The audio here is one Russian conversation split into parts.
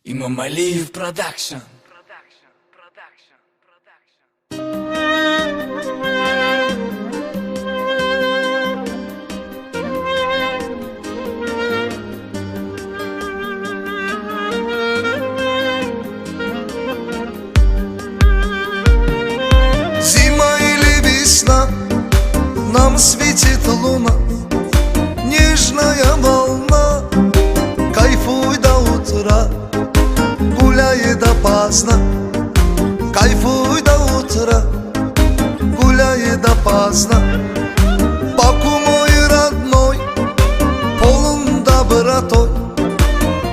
Имам Алиев Продакшн. Зима или весна, нам светит луна, нежная волна, кайфуй до утра, гуляй допоздна. Кайфуй до утра, гуляй допоздна. Баку мой родной, полон добротой,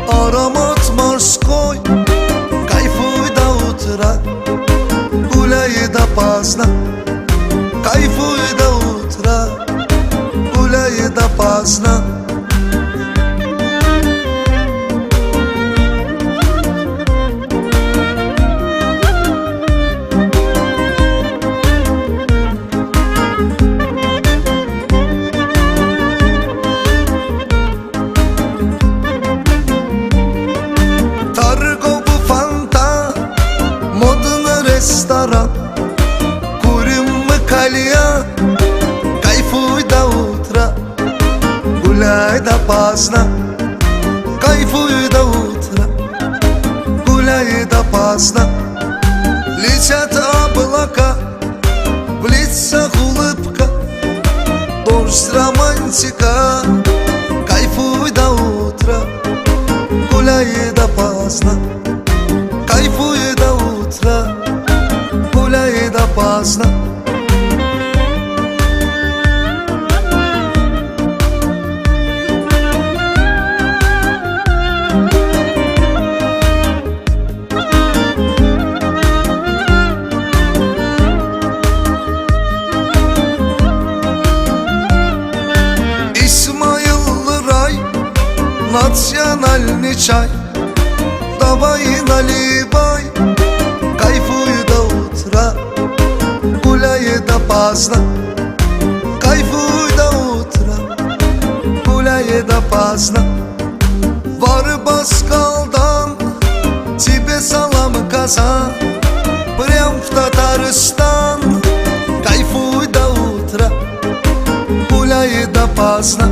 аромат морской. Кайфуй до утра, гуляй допоздна. Кайфуй до утра, гуляй допоздна. Ресторан, курим мы кальян. Кайфуй до утра, гуляй допоздна. Кайфуй до утра, гуляй допоздна. Летят облака, в лицах улыбка, дождь романтика. Кайфуй до утра, гуляй допоздна. Кайфуй до утра, гуляй допоздна. Исмаил рай, национальный чай, давай наливай. Кайфуй до утра, гуляй допоздна. Кайфуй до утра, гуляй допоздна. Var Баскалдан, тебе салам, Казан, прям в Татарстан. Кайфуй до утра, гуляй допоздна.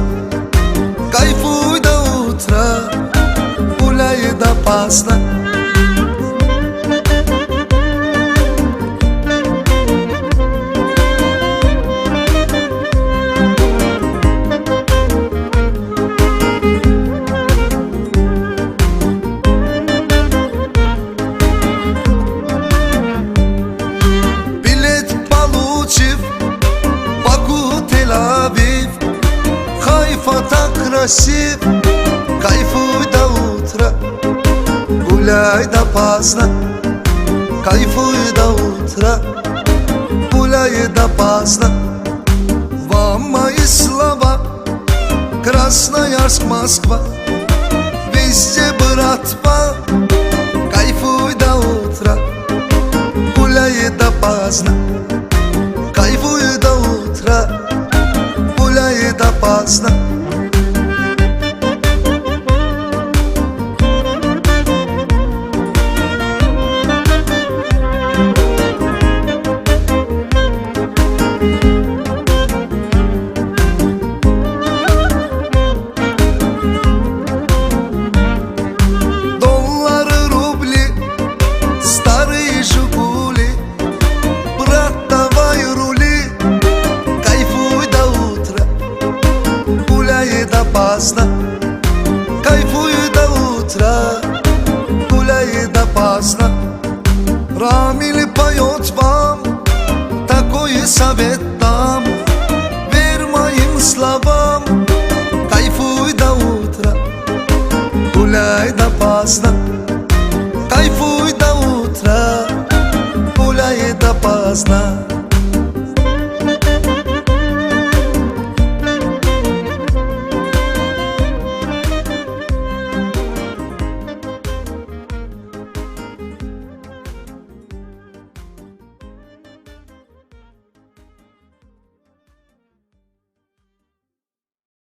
Кайфуй до утра, гуляй допоздна. Хайфа так красив, кайфуй до утра, гуляй допоздна. Кайфуй до утра, гуляй допоздна. Вам мои слова, Красноярск, Москва, везде братва. Кайфуй до утра, гуляй допоздна. Кайфуй до утра, гуляй допоздна. Доллары, рубли, старые Жигули, брат, давай рули. Кайфуй до утра, гуляй допоздна. Кайфуй до утра, гуляй допоздна. Рамиль поет вам, такой совет дам, верь моим словам. Кайфуй до утра, гуляй допоздна. Кайфуй до утра, гуляй допоздна.